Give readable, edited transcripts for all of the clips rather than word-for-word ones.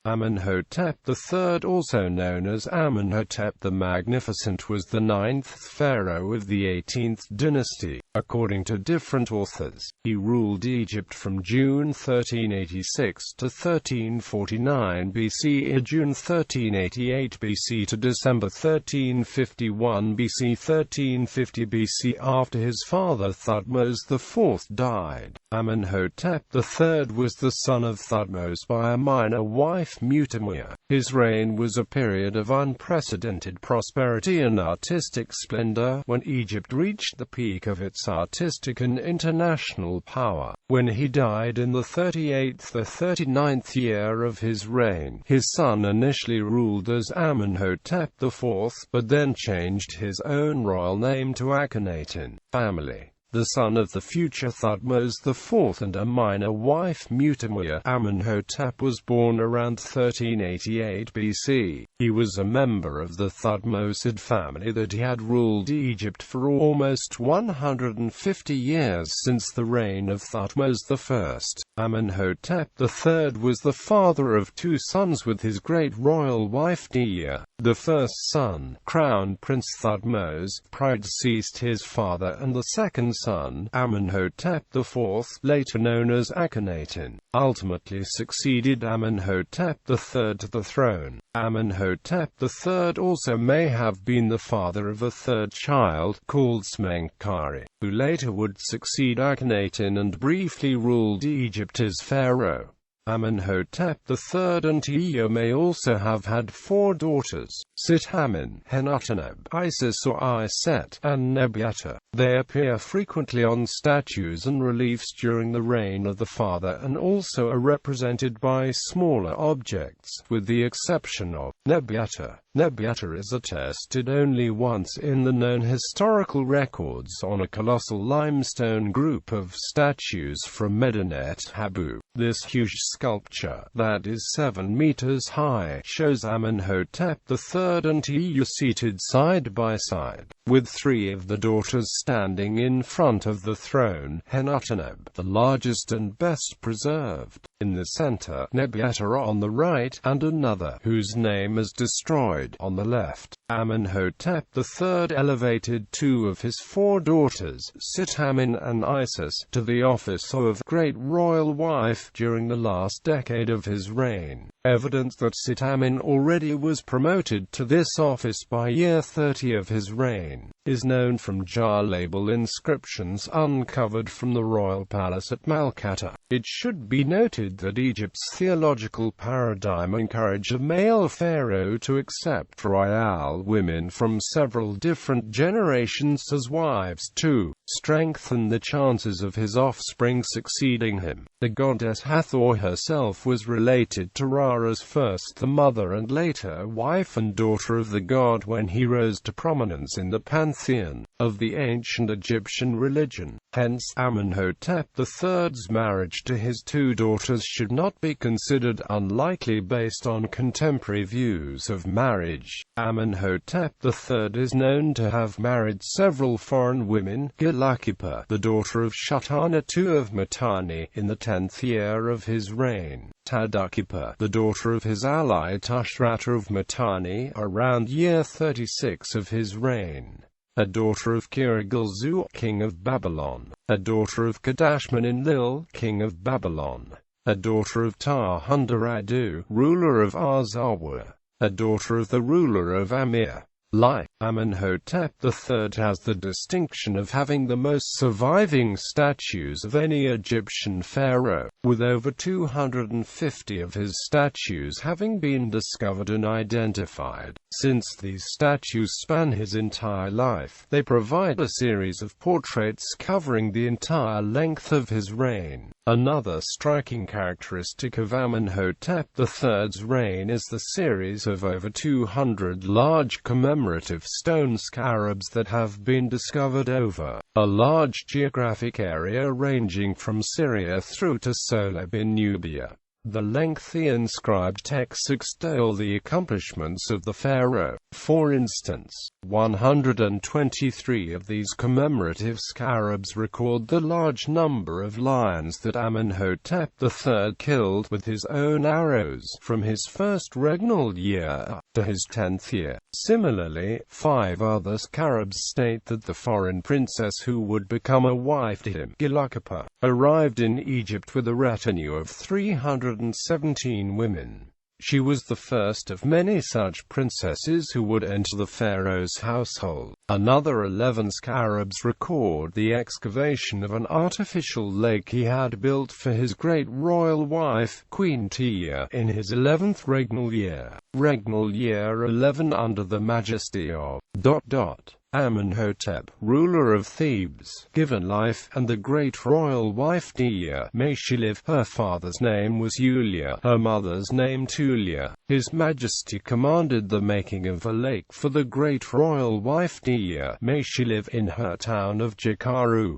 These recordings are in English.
Amenhotep III, also known as Amenhotep the Magnificent, was the 9th pharaoh of the 18th dynasty, according to different authors. He ruled Egypt from June 1386 to 1349 BC, June 1388 BC to December 1351 BC, 1350 BC. After his father Thutmose IV died, Amenhotep III was the son of Thutmose by a minor wife, Mutemwiya. His reign was a period of unprecedented prosperity and artistic splendor, when Egypt reached the peak of its artistic and international power. When he died in the 39th year of his reign, his son initially ruled as Amenhotep IV, but then changed his own royal name to Akhenaten family. The son of the future Thutmose IV and a minor wife, Mutemwiya, Amenhotep was born around 1388 BC. He was a member of the Thutmose family that had ruled Egypt for almost 150 years since the reign of Thutmose I. Amenhotep III was the father of two sons with his great royal wife Dea. The first son, Crown Prince Thutmose, predeceased his father, and the second son, Amenhotep IV, later known as Akhenaten, ultimately succeeded Amenhotep III to the throne. Amenhotep III also may have been the father of a third child, called Smenkhkare, who later would succeed Akhenaten and briefly ruled Egypt as pharaoh. Amenhotep III and Dea may also have had four daughters: Sitamen, Amenhotep, Isis or Iset, and Nebiata. They appear frequently on statues and reliefs during the reign of the father, and also are represented by smaller objects, with the exception of Nebiata. Nebiata is attested only once in the known historical records on a colossal limestone group of statues from Medinet Habu. This huge sculpture, that is 7 meters high, shows Amenhotep III and Dea seated side by side, with three of the daughters standing in front of the throne, Amenhotep, the largest and best preserved, in the center, Nebiata on the right, and another, whose name is destroyed, on the left. Amenhotep III elevated two of his four daughters, Sitamen and Isis, to the office of great royal wife during the last decade of his reign. Evidence that Sitamen already was promoted to this office by year 30 of his reign is known from jar label inscriptions uncovered from the royal palace at Malkata. It should be noted that Egypt's theological paradigm encouraged a male pharaoh to accept royal women from several different generations as wives to strengthen the chances of his offspring succeeding him. The goddess Hathor herself was related to Ra as first the mother and later wife and daughter of the god when he rose to prominence in the pantheon of the ancient Egyptian religion. Hence, Amenhotep III's marriage to his two daughters should not be considered unlikely based on contemporary views of marriage. Amenhotep III is known to have married several foreign women: Galakipa, the daughter of Shatana II of Mitanni, in the 10th year of his reign; Tadakipa, the daughter of his ally Tushratta of Mitanni, around year 36 of his reign; a daughter of Kirigilzu, king of Babylon; a daughter of Kadashman-Enlil, king of Babylon; a daughter of Tarhundaradu, ruler of Arzawa; a daughter of the ruler of Amir. Amenhotep III has the distinction of having the most surviving statues of any Egyptian pharaoh, with over 250 of his statues having been discovered and identified. Since these statues span his entire life, they provide a series of portraits covering the entire length of his reign. Another striking characteristic of Amenhotep III's reign is the series of over 200 large commemorative stone scarabs that have been discovered over a large geographic area ranging from Syria through to Soleb in Nubia. The lengthy inscribed texts extol the accomplishments of the pharaoh. For instance, 123 of these commemorative scarabs record the large number of lions that Amenhotep III killed with his own arrows, from his first regnal year to his 10th year. Similarly, 5 other scarabs state that the foreign princess who would become a wife to him, Gilakapa, arrived in Egypt with a retinue of 317 women. She was the first of many such princesses who would enter the pharaoh's household. Another 11 scarabs record the excavation of an artificial lake he had built for his great royal wife, Queen Tiye, in his 11th regnal year. Regnal year 11 under the majesty of Amenhotep, ruler of Thebes, given life, and the great royal wife Tiye, may she live. Her father's name was Ulia, her mother's name Tulia. His Majesty commanded the making of a lake for the great royal wife Tiye, may she live, in her town of Jakaru.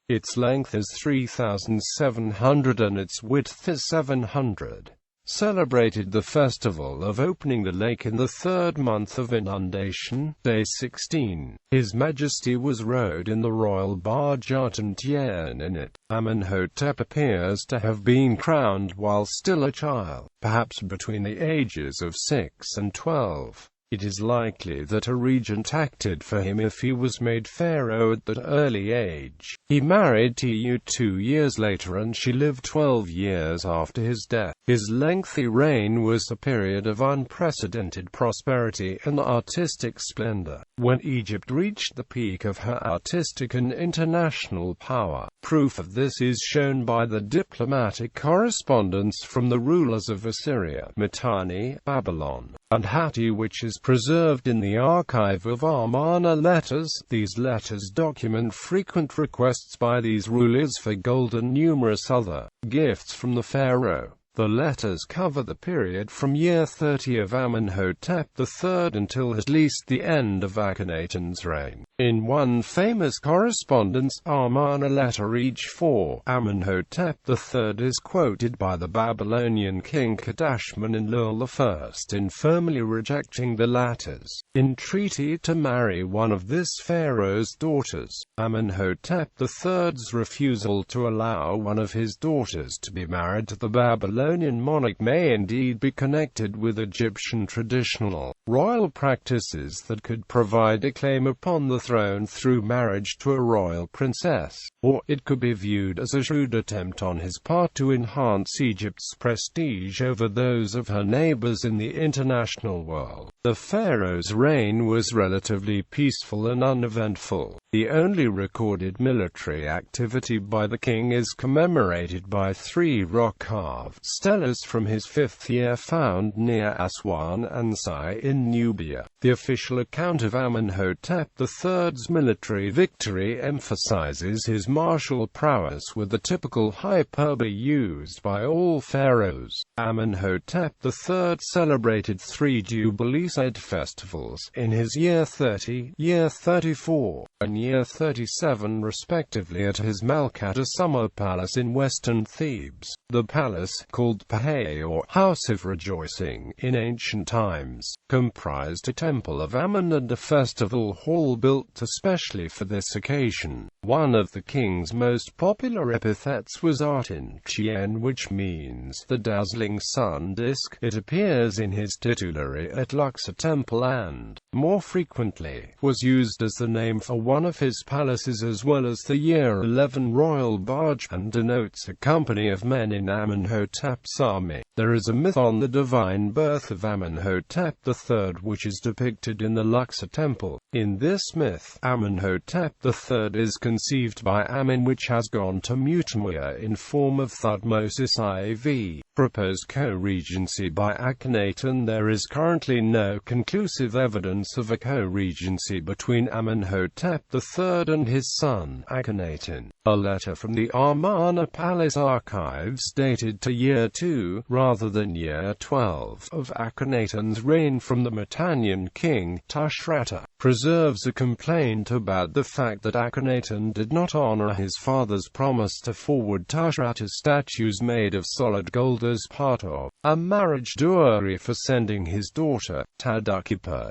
Its length is 3,700 and its width is 700. Celebrated the festival of opening the lake in the 3rd month of inundation, day 16. His Majesty was rowed in the royal barge Eighteenth in it. Amenhotep appears to have been crowned while still a child, perhaps between the ages of 6 and 12. It is likely that a regent acted for him if he was made pharaoh at that early age. He married Tiye 2 years later and she lived 12 years after his death. His lengthy reign was a period of unprecedented prosperity and artistic splendor, when Egypt reached the peak of her artistic and international power. Proof of this is shown by the diplomatic correspondence from the rulers of Assyria, Mitanni, Babylon, and Hatti, which is preserved in the archive of Amarna letters. These letters document frequent requests by these rulers for gold and numerous other gifts from the pharaoh. The letters cover the period from year 30 of Amenhotep III until at least the end of Akhenaten's reign. In one famous correspondence, Amarna letter each 4, Amenhotep III is quoted by the Babylonian king Kadashman-Enlil I in firmly rejecting the latter's entreaty to marry one of this pharaoh's daughters. Amenhotep III's refusal to allow one of his daughters to be married to the Babylonian monarch may indeed be connected with Egyptian traditional royal practices that could provide a claim upon the throne through marriage to a royal princess, or it could be viewed as a shrewd attempt on his part to enhance Egypt's prestige over those of her neighbors in the international world. The pharaoh's reign was relatively peaceful and uneventful. The only recorded military activity by the king is commemorated by 3 rock-carved steles from his 5th year found near Aswan and Sai in Nubia. The official account of Amenhotep III's military victory emphasizes his martial prowess with the typical hyperbole used by all pharaohs. Amenhotep III celebrated 3 jubilees festivals in his year 30, year 34, and year 37 respectively at his Malkata summer palace in western Thebes. The palace, called Pahe or House of Rejoicing in ancient times, comprised a temple of Amen and a festival hall built especially for this occasion. One of the king's most popular epithets was Artin Chien, which means the dazzling sun disk. It appears in his titulary at Luxor Temple and, more frequently, was used as the name for one of his palaces as well as the year 11 royal barge, and denotes a company of men in Amenhotep's army. There is a myth on the divine birth of Amenhotep III which is depicted in the Luxor Temple. In this myth, Amenhotep III is conceived by Amen, which has gone to Mutemwiya in form of Thutmose IV. Proposed co-regency by Akhenaten. There is currently no conclusive evidence of a co-regency between Amenhotep III and his son, Akhenaten. A letter from the Amarna Palace archives dated to year 2, rather than year 12, of Akhenaten's reign from the Mitannian king, Tushratta, preserves a complaint about the fact that Akhenaten Akhenaten did not honor his father's promise to forward Tushratta's statues made of solid gold as part of a marriage dowry for sending his daughter, died,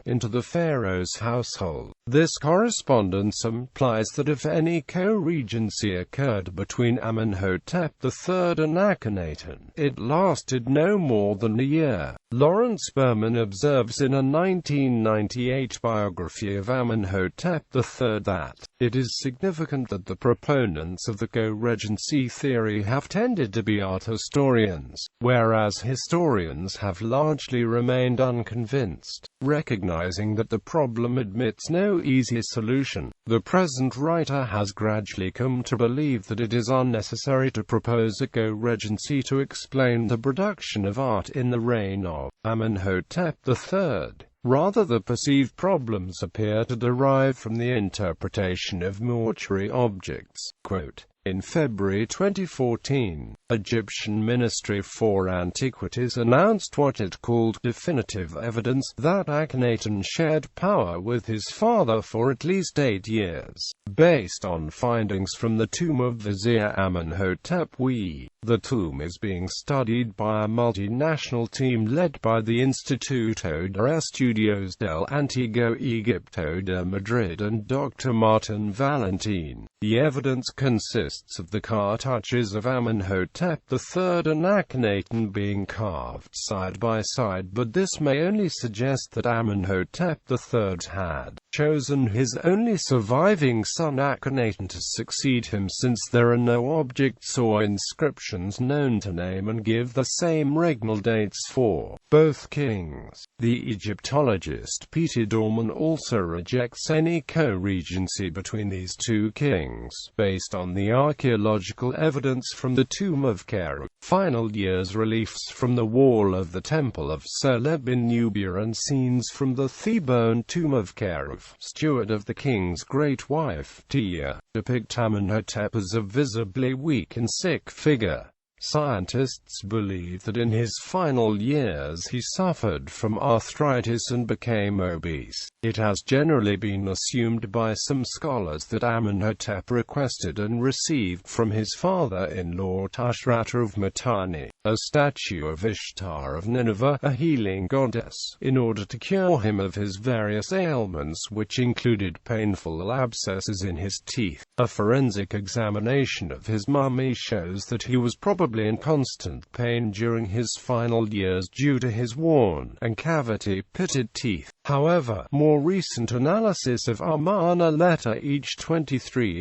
into the pharaoh's household. This correspondence implies that if any co-regency occurred between Amenhotep III and Akhenaten, it lasted no more than a year. Lawrence Berman observes in a 1998 biography of Amenhotep III that it is significant that the proponents of the co-regency theory have tended to be art historians, whereas historians have largely remained unconvinced. Recognizing that the problem admits no easy solution, the present writer has gradually come to believe that it is unnecessary to propose a co-regency to explain the production of art in the reign of Amenhotep III. Rather, the perceived problems appear to derive from the interpretation of mortuary objects. Quote, in February 2014, Egyptian Ministry for Antiquities announced what it called definitive evidence that Akhenaten shared power with his father for at least 8 years. Based on findings from the tomb of Vizier Amenhotep III, the tomb is being studied by a multinational team led by the Instituto de Estudios del Antiguo Egipto de Madrid and Dr. Martin Valentin. The evidence consists of the cartouches of Amenhotep III and Akhenaten being carved side by side, but this may only suggest that Amenhotep III had chosen his only surviving son Akhenaten to succeed him, since there are no objects or inscriptions known to name and give the same regnal dates for both kings. The Egyptologist Peter Dorman also rejects any co-regency between these two kings, based on the archaeological evidence from the tomb of Khafre, final years reliefs from the wall of the Temple of Celeb in Nubia and scenes from the Theban tomb of Khafre, steward of the king's great wife, Tia, depict Amenhotep as a visibly weak and sick figure. Scientists believe that in his final years he suffered from arthritis and became obese. It has generally been assumed by some scholars that Amenhotep requested and received from his father-in-law Tushratta of Mitanni a statue of Ishtar of Nineveh, a healing goddess, in order to cure him of his various ailments, which included painful abscesses in his teeth. A forensic examination of his mummy shows that he was probably in constant pain during his final years due to his worn and cavity-pitted teeth. However, more recent analysis of Amenhotep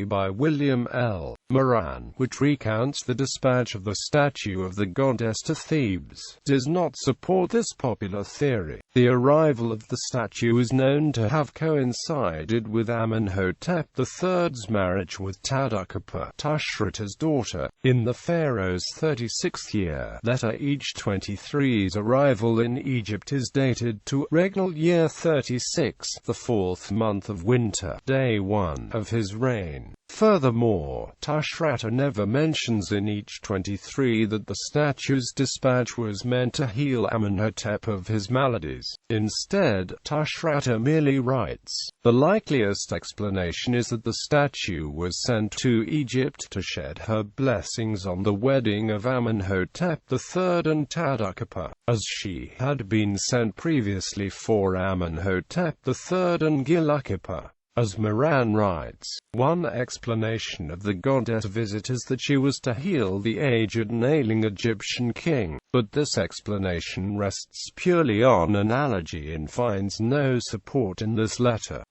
by William L. Moran, which recounts the dispatch of the statue of the goddess to Thebes, does not support this popular theory. The arrival of the statue is known to have coincided with Amenhotep III's marriage with Tadukapa, Tushratta's daughter, in the pharaoh's 36th year. Letter Each 23's arrival in Egypt is dated to regnal year 36, the 4th month of winter, day 1 of his reign. Furthermore, Tushratta never mentions in each 23 that the statue's dispatch was meant to heal Amenhotep of his maladies. Instead, Tushratta merely writes, "The likeliest explanation is that the statue was sent to Egypt to shed her blessings on the wedding of Amenhotep III and Tadukapa, as she had been sent previously for Amenhotep III and Gilukapa." As Moran writes, one explanation of the goddess' visit is that she was to heal the aged and ailing Egyptian king, but this explanation rests purely on analogy and finds no support in this letter.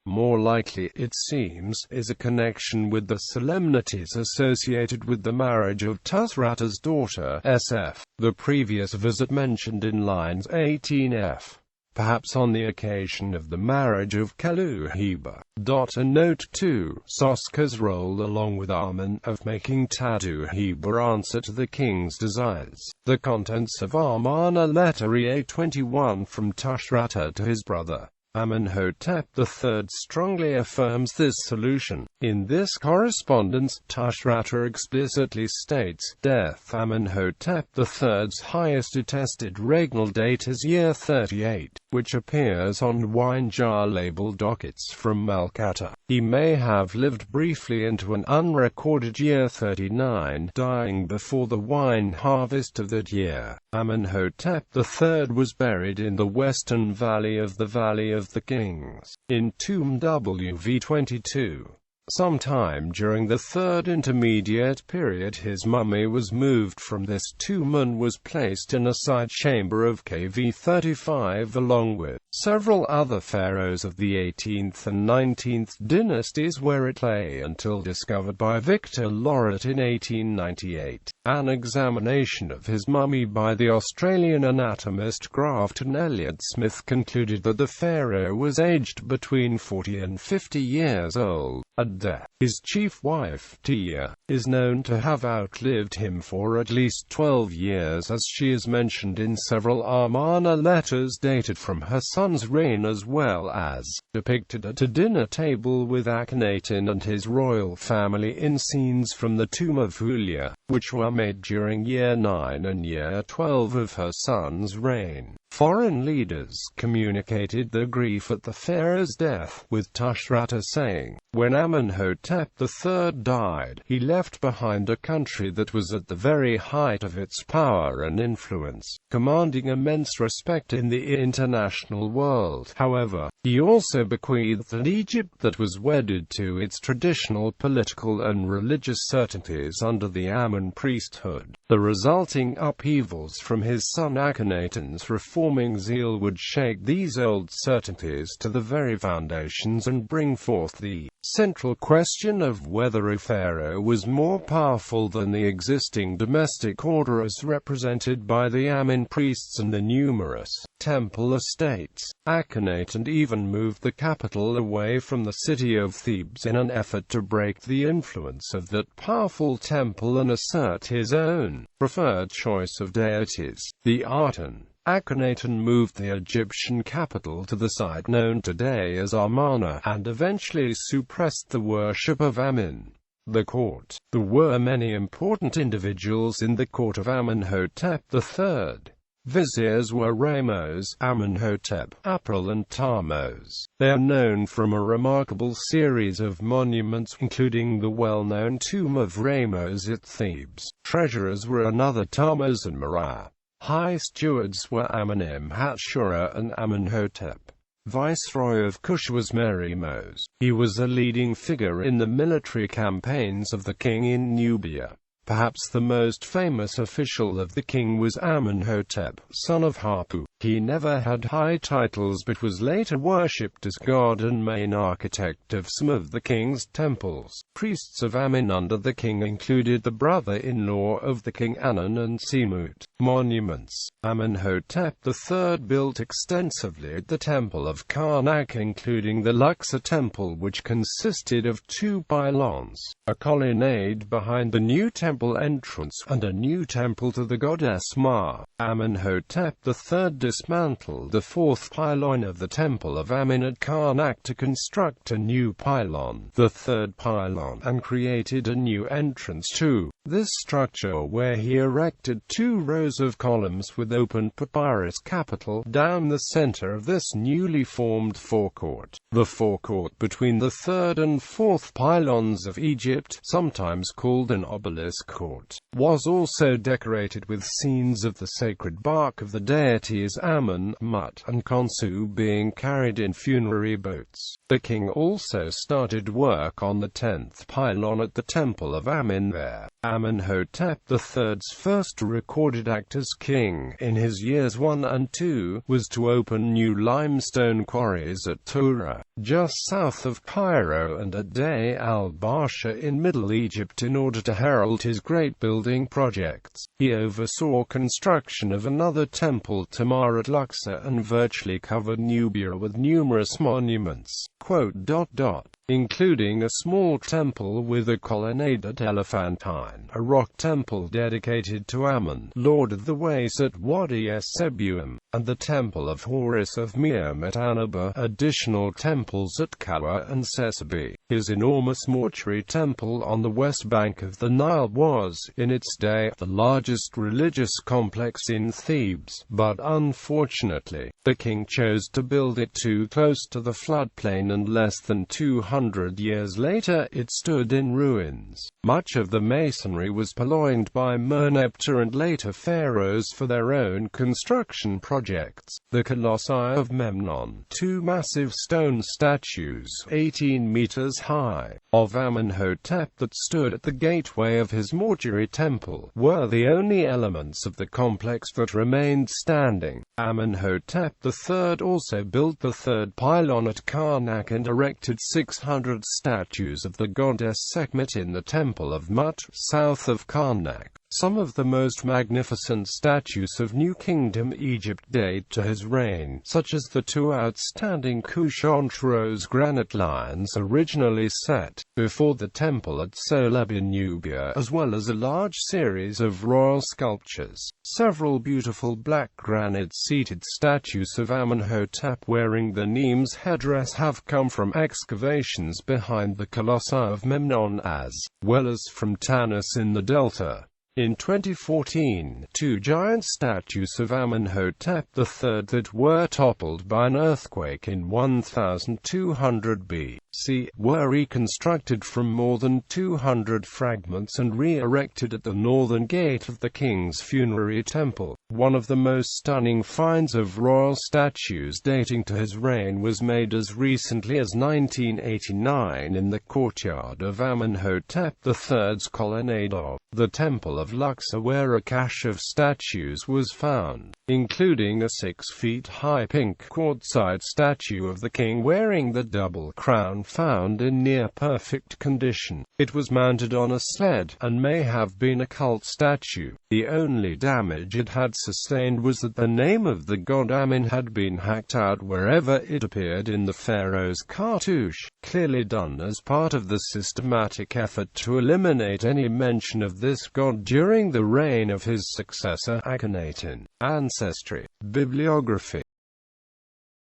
More likely, it seems, is a connection with the solemnities associated with the marriage of Tushratta's daughter, SF, the previous visit mentioned in lines 18f. Perhaps on the occasion of the marriage of Kalu-Heba. And note 2, Soska's role along with Amen of making Tadu-Heba answer to the king's desires. The contents of Amarna letter EA21 from Tushratta to his brother Amenhotep III strongly affirms this solution. In this correspondence, Tushratta explicitly states, death Amenhotep III's highest attested regnal date is year 38, which appears on wine jar label dockets from Malkata. He may have lived briefly into an unrecorded year 39, dying before the wine harvest of that year. Amenhotep III was buried in the western valley of the Valley of the Kings, in tomb WV22. Sometime during the Third Intermediate Period his mummy was moved from this tomb and was placed in a side chamber of KV35 along with several other pharaohs of the 18th and 19th dynasties, where it lay until discovered by Victor Lauret in 1898. An examination of his mummy by the Australian anatomist Grafton Elliott Smith concluded that the pharaoh was aged between 40 and 50 years old at death. His chief wife, Tia, is known to have outlived him for at least 12 years, as she is mentioned in several Amarna letters dated from her son's reign, as well as depicted at a dinner table with Akhenaten and his royal family in scenes from the tomb of Hulia, which were made during year 9 and year 12 of her son's reign. Foreign leaders communicated their grief at the pharaoh's death, with Tushratta saying, when Amenhotep III died, he left behind a country that was at the very height of its power and influence, commanding immense respect in the international world. However, he also bequeathed an Egypt that was wedded to its traditional political and religious certainties under the Amen priesthood. The resulting upheavals from his son Akhenaten's reforming zeal would shake these old certainties to the very foundations and bring forth the central question of whether a pharaoh was more powerful than the existing domestic order as represented by the Amen priests and the numerous temple estates. Akhenaten even moved the capital away from the city of Thebes in an effort to break the influence of that powerful temple and assert his own preferred choice of deities, the Aten. Akhenaten moved the Egyptian capital to the site known today as Amarna, and eventually suppressed the worship of Amen. The court. There were many important individuals in the court of Amenhotep III. Viziers were Ramos, Amenhotep, April and Thutmose. They are known from a remarkable series of monuments, including the well-known tomb of Ramos at Thebes. Treasurers were another Thutmose and Mutemwiya. High stewards were Amenemhat and Amenhotep. Viceroy of Kush was Meremos. He was a leading figure in the military campaigns of the king in Nubia. Perhaps the most famous official of the king was Amenhotep, son of Hapu. He never had high titles but was later worshipped as god and main architect of some of the king's temples. Priests of Amen under the king included the brother-in-law of the king Anan and Semut. Monuments. Amenhotep III built extensively at the temple of Karnak, including the Luxor temple, which consisted of 2 pylons, a colonnade behind the new temple entrance, and a new temple to the goddess Ma. Amenhotep III dismantled the 4th pylon of the temple of Amen at Karnak to construct a new pylon, the 3rd pylon, and created a new entrance to this structure, where he erected 2 rows of columns with open papyrus capital down the center of this newly formed forecourt. The forecourt between the 3rd and 4th pylons of Egypt, sometimes called an obelisk court, was also decorated with scenes of the sacred bark of the deities Amen, Mut, and Khonsu being carried in funerary boats. The king also started work on the 10th pylon at the temple of Amen there. Amenhotep III's first recorded act as king, in his years 1 and 2, was to open new limestone quarries at Tura, just south of Cairo, and at Dey al-Barsha in Middle Egypt in order to herald his great building projects. He oversaw construction of another temple Tamar at Luxor and virtually covered Nubia with numerous monuments, including a small temple with a colonnade at Elephantine, a rock temple dedicated to Amen, lord of the Ways at Wadi es Sebuim, and the Temple of Horus of Mutemwiya. Additional temples at Kawa and Sesabi. His enormous mortuary temple on the west bank of the Nile was, in its day, the largest religious complex in Thebes, but unfortunately, the king chose to build it too close to the floodplain, and less than 200 years later it stood in ruins. Much of the masonry was purloined by Amenhotep and later pharaohs for their own construction projects. The Colossi of Memnon, two massive stone statues, 18 meters high, of Amenhotep that stood at the gateway of his mortuary temple, were the only elements of the complex that remained standing. Amenhotep III also built the third pylon at Karnak and erected 600 statues of the goddess Sekhmet in the Temple of Mut, south of Karnak. Some of the most magnificent statues of New Kingdom Egypt date to his reign, such as the two outstanding Khushanturos granite lions originally set before the temple at Soleb in Nubia, as well as a large series of royal sculptures. Several beautiful black granite-seated statues of Amenhotep wearing the Nemes headdress have come from excavations behind the Colossi of Memnon as well as from Tanis in the Delta. In 2014, two giant statues of Amenhotep III that were toppled by an earthquake in 1200 BC were reconstructed from more than 200 fragments and re-erected at the northern gate of the king's funerary temple. One of the most stunning finds of royal statues dating to his reign was made as recently as 1989 in the courtyard of Amenhotep III's colonnade of the Temple of Luxor, where a cache of statues was found, including a 6-feet-high pink quartzite statue of the king wearing the double crown found in near-perfect condition. It was mounted on a sled, and may have been a cult statue. The only damage it had sustained was that the name of the god Amen had been hacked out wherever it appeared in the pharaoh's cartouche, clearly done as part of the systematic effort to eliminate any mention of this god during the reign of his successor Akhenaten. Ancestry. Bibliography.